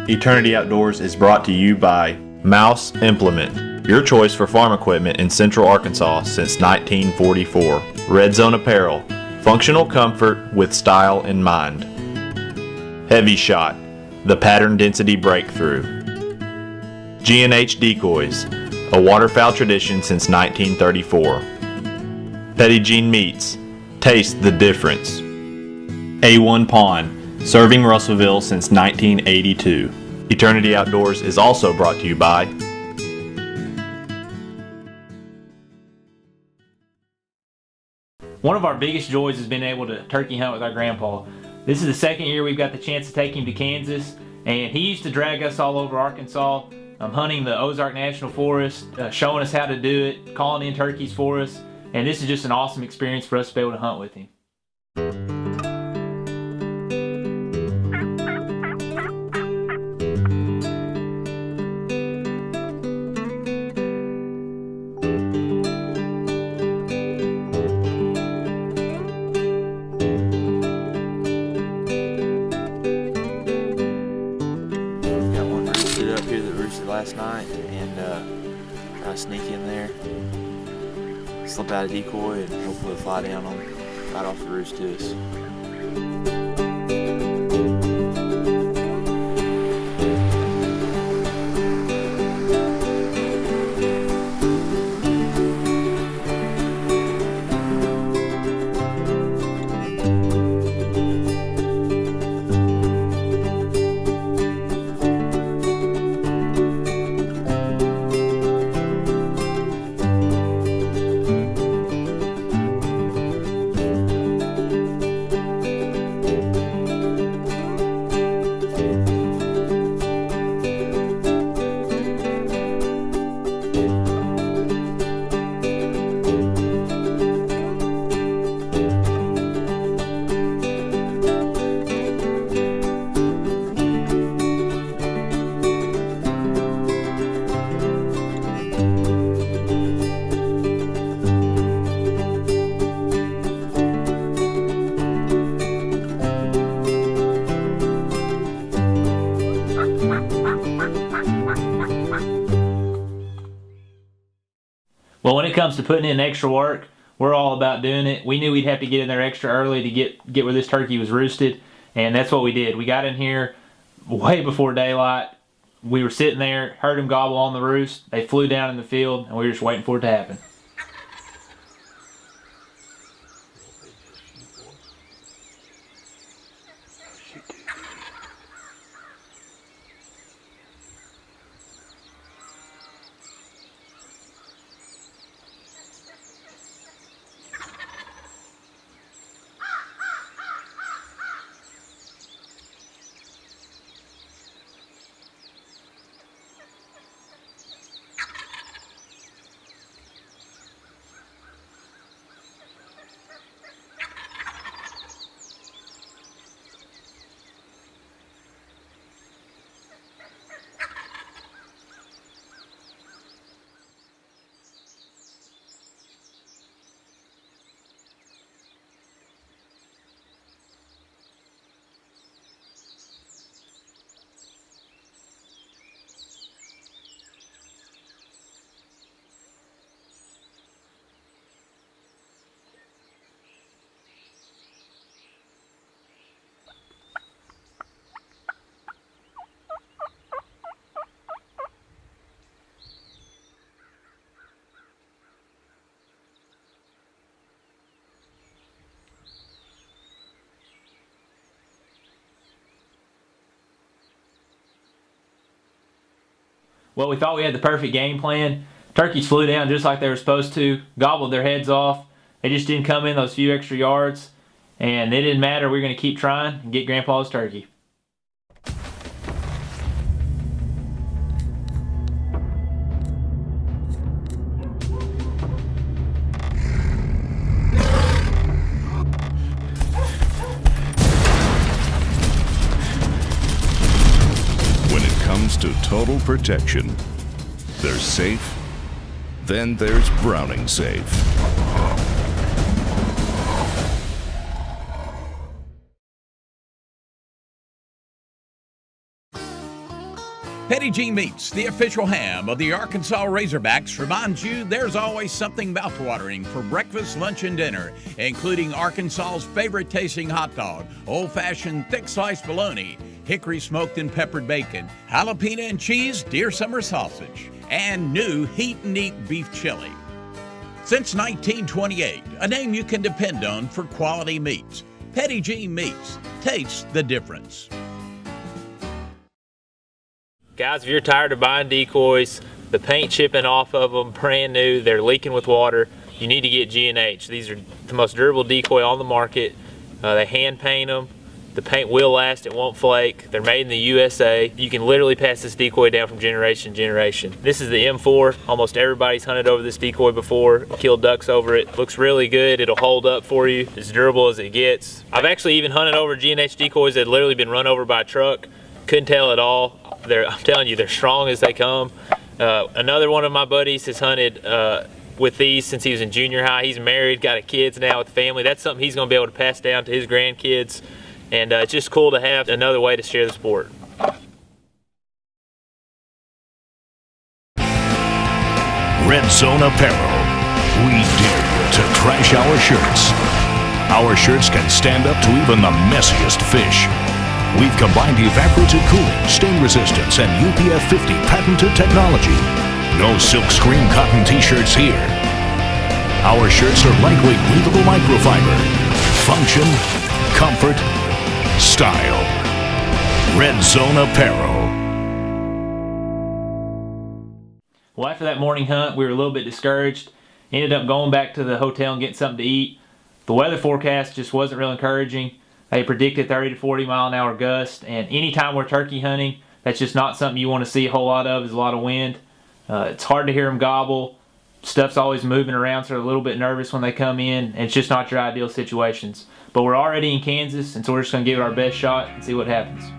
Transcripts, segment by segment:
Eternity Outdoors is brought to you by Mouse Implement, your choice for farm equipment in Central Arkansas since 1944. Red Zone Apparel, functional comfort with style in mind. Heavy Shot, the pattern density breakthrough. G&H Decoys, a waterfowl tradition since 1934. Petit Jean Meats, taste the difference. A1 Pawn, serving Russellville since 1982. Eternity Outdoors is also brought to you by One of our biggest joys has been able to turkey hunt with our grandpa. This is the second year we've got the chance to take him to Kansas, and he used to drag us all over Arkansas, hunting the Ozark National Forest, showing us how to do it, calling in turkeys for us, and this is just an awesome experience for us to be able to hunt with him. Up here that roosted last night, and try to sneak in there, slip out a decoy, and hopefully fly down on right off the roost to us. Well, when it comes to putting in extra work, we're all about doing it. We knew we'd have to get in there extra early to get where this turkey was roosted, and that's what we did. We got in here way before daylight. We were sitting there, heard them gobble on the roost. They flew down in the field, and we were just waiting for it to happen. Well, we thought we had the perfect game plan. Turkeys flew down just like they were supposed to, gobbled their heads off. They just didn't come in those few extra yards, and it didn't matter. We were going to keep trying and get Grandpa's turkey. To total protection. There's safe, then there's Browning Safe. Petit G Meats, the official ham of the Arkansas Razorbacks, reminds you there's always something mouthwatering for breakfast, lunch, and dinner, including Arkansas's favorite tasting hot dog, old-fashioned thick-sliced bologna, hickory smoked and peppered bacon, jalapeno and cheese deer summer sausage, and new heat and eat beef chili. Since 1928, a name you can depend on for quality meats. Petit G Meats. Taste the difference. Guys, if you're tired of buying decoys, the paint chipping off of them, brand new, they're leaking with water, you need to get G&H. These are the most durable decoy on the market. They hand paint them. The paint will last, it won't flake. They're made in the USA. You can literally pass this decoy down from generation to generation. This is the M4. Almost everybody's hunted over this decoy before, killed ducks over it. Looks really good, it'll hold up for you. As durable as it gets. I've actually even hunted over G&H decoys that had literally been run over by a truck. Couldn't tell at all. I'm telling you, they're strong as they come. Another one of my buddies has hunted with these since he was in junior high. He's married, got kids now with a family. That's something he's going to be able to pass down to his grandkids. And it's just cool to have another way to share the sport. Red Zone Apparel. We dare you to trash our shirts. Our shirts can stand up to even the messiest fish. We've combined evaporative cooling, stain resistance, and UPF 50 patented technology. No silk screen cotton t-shirts here. Our shirts are lightweight breathable microfiber. Function, comfort, style. Red Zone Apparel. Well, after that morning hunt, we were a little bit discouraged. Ended up going back to the hotel and getting something to eat. The weather forecast just wasn't real encouraging. They predicted 30 to 40 mile an hour gusts, and anytime we're turkey hunting, that's just not something you want to see a whole lot of, is a lot of wind. It's hard to hear them gobble. Stuff's always moving around, so they're a little bit nervous when they come in, and it's just not your ideal situations. But we're already in Kansas, and so we're just going to give it our best shot and see what happens.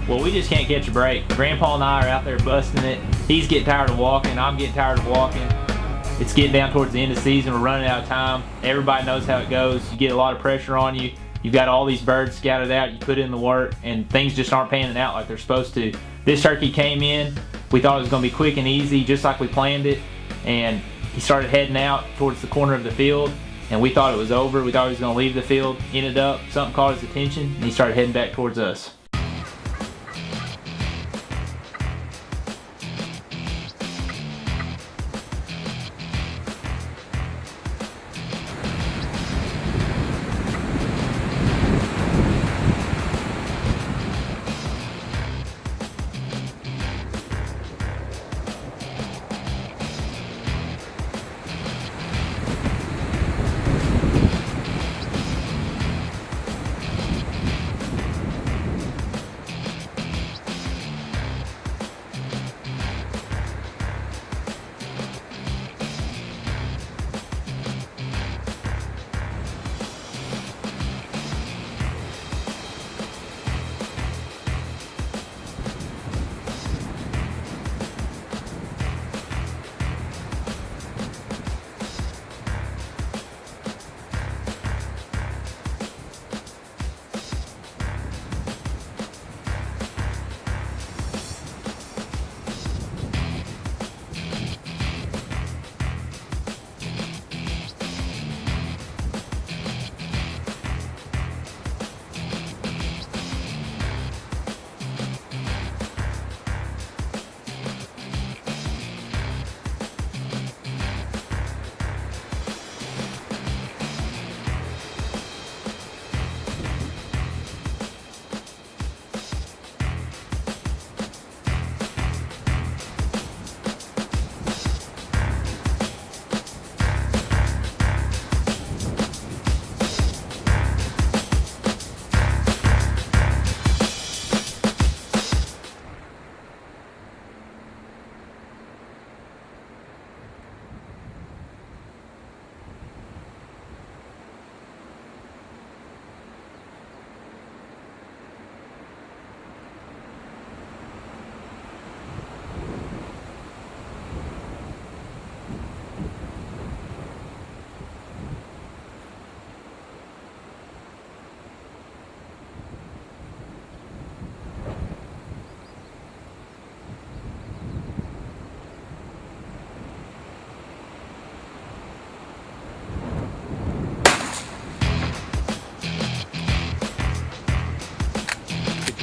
Well, we just can't catch a break. Grandpa and I are out there busting it. He's getting tired of walking. I'm getting tired of walking. It's getting down towards the end of the season. We're running out of time. Everybody knows how it goes. You get a lot of pressure on you. You've got all these birds scattered out. You put in the work, and things just aren't panning out like they're supposed to. This turkey came in. We thought it was going to be quick and easy, just like we planned it. And he started heading out towards the corner of the field, and we thought it was over. We thought he was going to leave the field. Ended up, something caught his attention, and he started heading back towards us.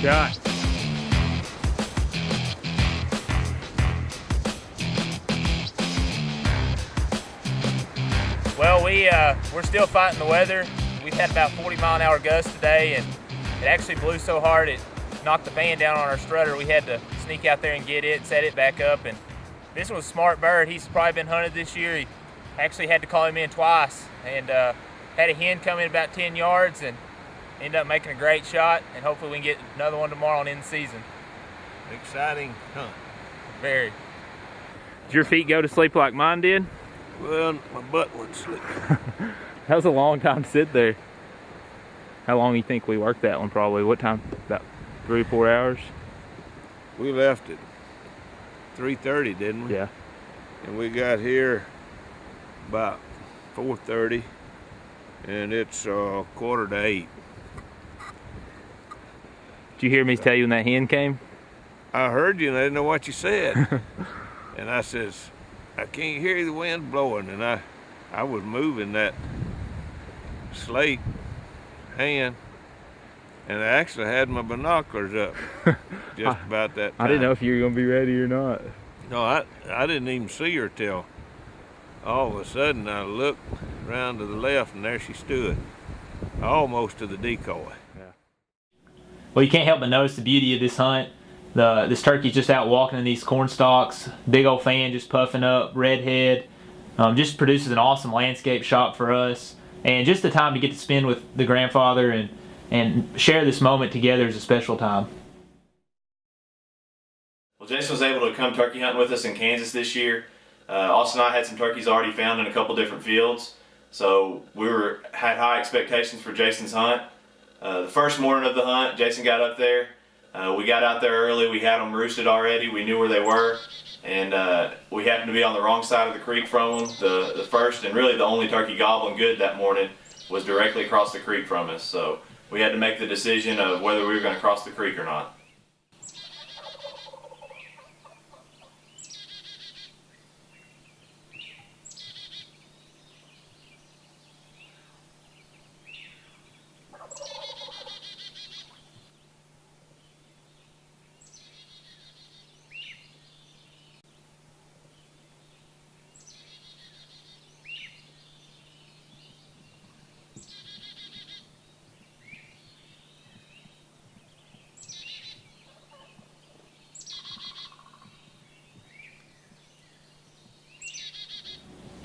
Shot. Well, we're still fighting the weather. We've had about 40-mile-an-hour gusts today, and it actually blew so hard it knocked the fan down on our strutter. We had to sneak out there and get it, set it back up. And this was a smart bird. He's probably been hunted this year. He actually had to call him in twice, and had a hen come in about 10 yards and ended up making a great shot. And hopefully we can get another one tomorrow and end the season. Exciting hunt. Very. Did your feet go to sleep like mine did? Well, my butt went sleep. That was a long time to sit there. How long do you think we worked that one probably? What time? About 3 or 4 hours? We left at 3:30, didn't we? Yeah. And we got here about 4:30, and it's 7:45. Did you hear me tell you when that hen came? I heard you, and I didn't know what you said. And I says, I can't hear the wind blowing, and I was moving that slate hand, and I actually had my binoculars up just about that time. I didn't know if you were gonna be ready or not. No, I didn't even see her till all of a sudden I looked around to the left, and there she stood, almost to the decoy. Well, you can't help but notice the beauty of this hunt. This turkey's just out walking in these corn stalks, big old fan just puffing up, red head. Just produces an awesome landscape shot for us. And just the time to get to spend with the grandfather and share this moment together is a special time. Well, Jason was able to come turkey hunting with us in Kansas this year. Austin and I had some turkeys already found in a couple different fields, so we had high expectations for Jason's hunt. The first morning of the hunt, Jason got up there. We got out there early. We had them roosted already. We knew where they were, and we happened to be on the wrong side of the creek from them. The first and really the only turkey gobbling good that morning was directly across the creek from us. So we had to make the decision of whether we were going to cross the creek or not.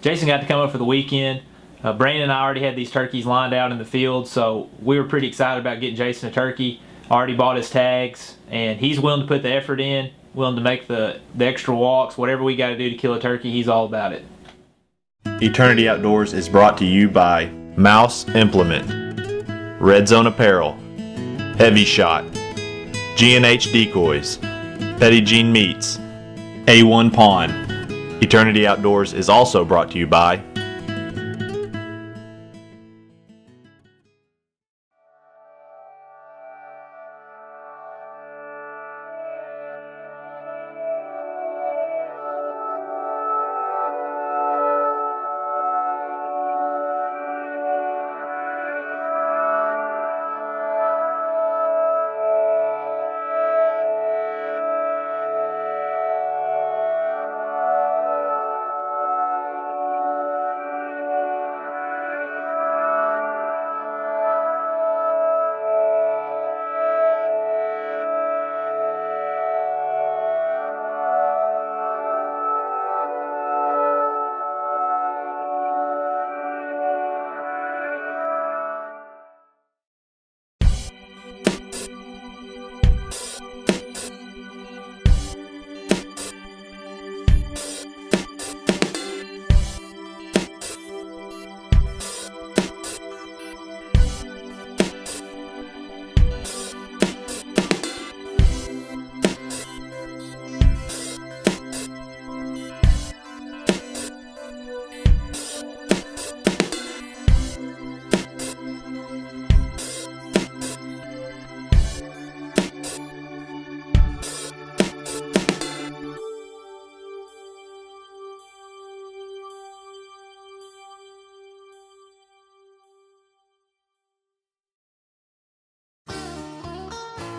Jason got to come up for the weekend. Brandon and I already had these turkeys lined out in the field, so we were pretty excited about getting Jason a turkey. Already bought his tags, and he's willing to put the effort in, willing to make the extra walks, whatever we got to do to kill a turkey, he's all about it. Eternity Outdoors is brought to you by Mouse Implement, Red Zone Apparel, Heavy Shot, G&H Decoys, Petty Jean Meats, A1 Pawn. Eternity Outdoors is also brought to you by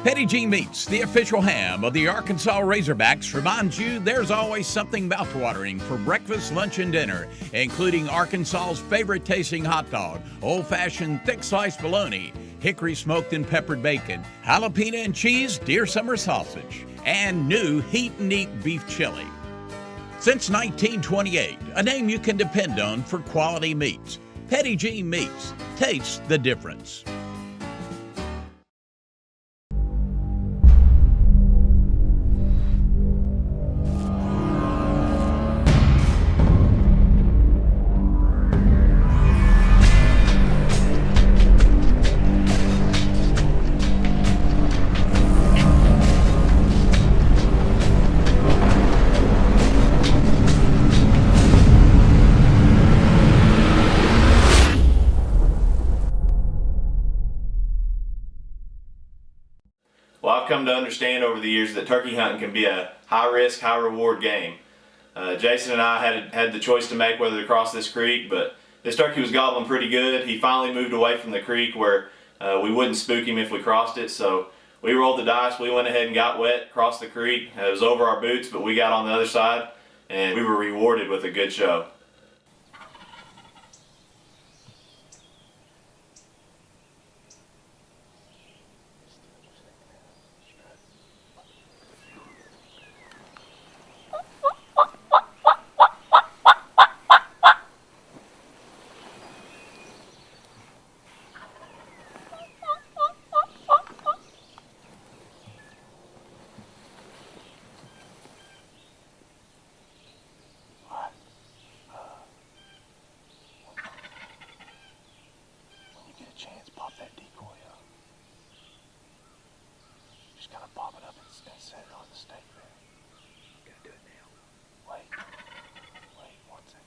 Petit G Meats, the official ham of the Arkansas Razorbacks, reminds you there's always something mouthwatering for breakfast, lunch, and dinner, including Arkansas's favorite tasting hot dog, old-fashioned thick sliced bologna, hickory smoked and peppered bacon, jalapeno and cheese deer summer sausage, and new heat and eat beef chili. Since 1928, a name you can depend on for quality meats. Petit G Meats. Taste the difference. Well, I've come to understand over the years that turkey hunting can be a high-risk, high-reward game. Jason and I had the choice to make whether to cross this creek, but this turkey was gobbling pretty good. He finally moved away from the creek where we wouldn't spook him if we crossed it, so we rolled the dice. We went ahead and got wet, crossed the creek. It was over our boots, but we got on the other side, and we were rewarded with a good show. Chance, pop that decoy up. Just gotta pop it up and set it on the stake there. Gotta do it now. Wait 1 second.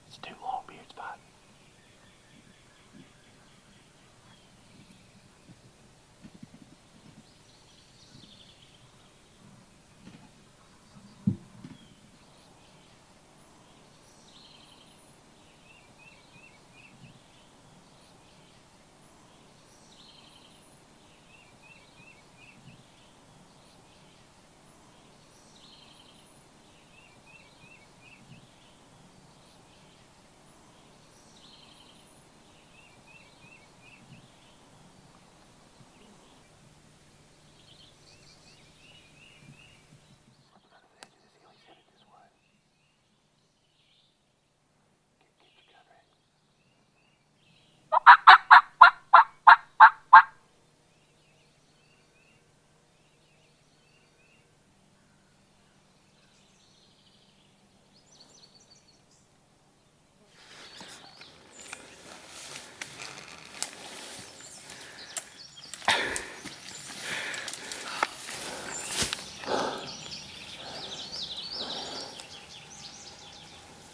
It's too long, Beard's fighting.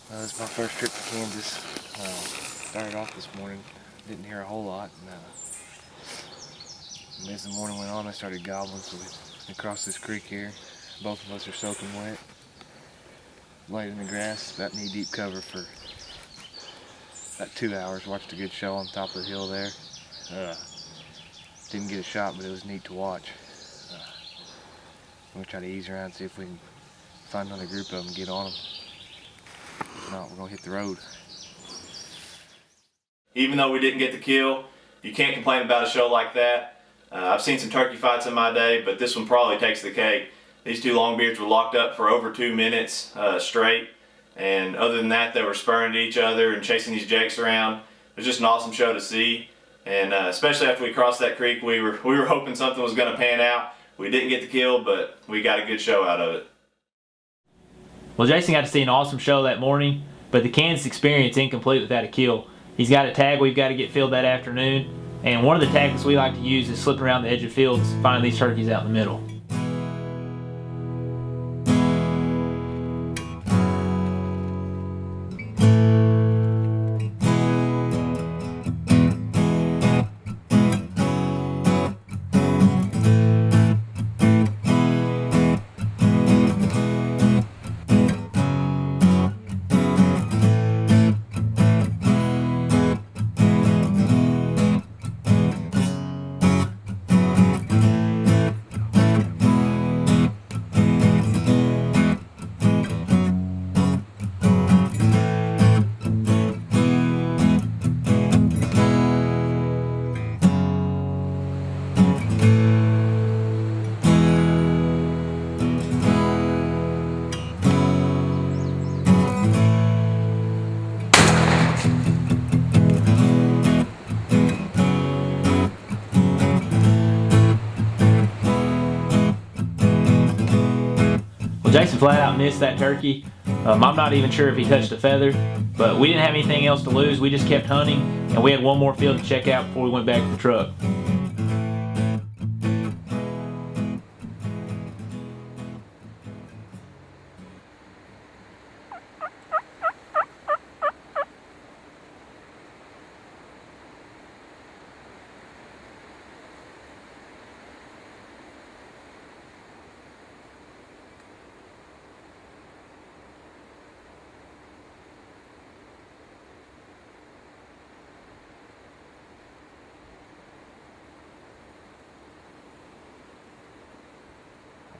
This is my first trip to Kansas. Started off this morning, didn't hear a whole lot. And as the morning went on, I started gobbling, so we crossed this creek here. Both of us are soaking wet. Laid in the grass, about knee-deep cover for about 2 hours. Watched a good show on top of the hill there. Didn't get a shot, but it was neat to watch. I'm gonna try to ease around, see if we can find another group of them and get on them. If not, we're gonna hit the road. Even though we didn't get the kill, you can't complain about a show like that. I've seen some turkey fights in my day, but this one probably takes the cake. These two longbeards were locked up for over 2 minutes straight, and other than that, they were spurring at each other and chasing these jakes around. It was just an awesome show to see, and especially after we crossed that creek, we were hoping something was going to pan out. We didn't get the kill, but we got a good show out of it. Well, Jason got to see an awesome show that morning, but the Kansas experience incomplete without a kill. He's got a tag we've got to get filled that afternoon, and one of the tactics we like to use is slipping around the edge of fields, finding these turkeys out in the middle. Jason flat out missed that turkey. I'm not even sure if he touched a feather, but we didn't have anything else to lose. We just kept hunting, and we had one more field to check out before we went back to the truck.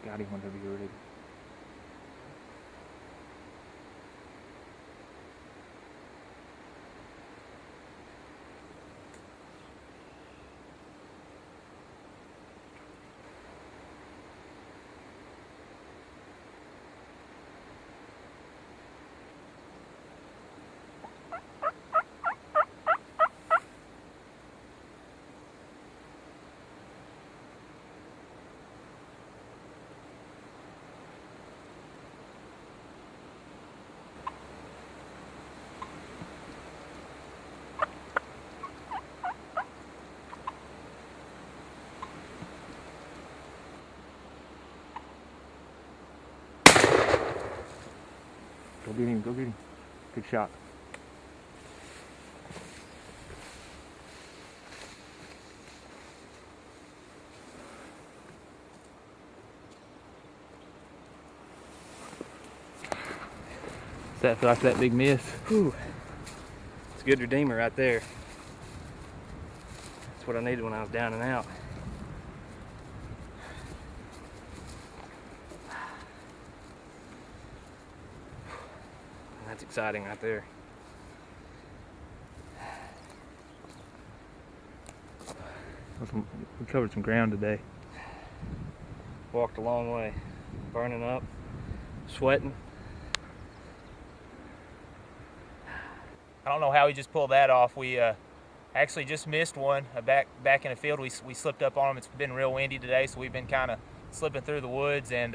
Got him whenever you're ready. Go get him, go get him. Good shot. Does that feel like that big miss? Whew. It's a good redeemer right there. That's what I needed when I was down and out. That's exciting right there. We covered some ground today. Walked a long way. Burning up, sweating. I don't know how we just pulled that off. We actually just missed one back in the field. We slipped up on them. It's been real windy today, so we've been kind of slipping through the woods and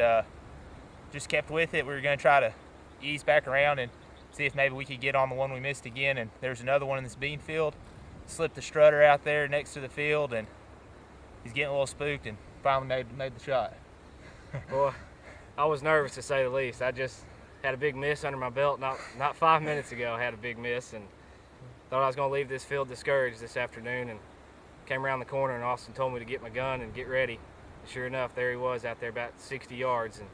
just kept with it. We were going to try to ease back around and see if maybe we could get on the one we missed again. And there's another one in this bean field. Slipped the strutter out there next to the field, and he's getting a little spooked and finally made the shot. Boy, I was nervous to say the least. I just had a big miss under my belt. Not 5 minutes ago, I had a big miss and thought I was going to leave this field discouraged this afternoon, and came around the corner and Austin told me to get my gun and get ready. And sure enough, there he was out there about 60 yards, and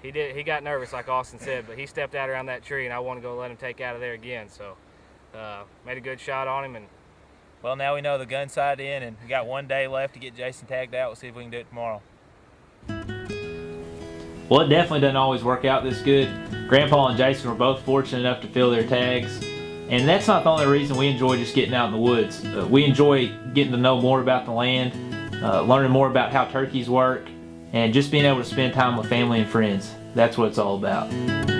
he got nervous like Austin said, but he stepped out around that tree and I wanted to go let him take out of there again. So made a good shot on him. And well, now we know the gun sight in, and we got 1 day left to get Jason tagged out. We'll see if we can do it tomorrow. Well, it definitely doesn't always work out this good. Grandpa and Jason were both fortunate enough to fill their tags. And that's not the only reason we enjoy just getting out in the woods. We enjoy getting to know more about the land, learning more about how turkeys work, and just being able to spend time with family and friends. That's what it's all about.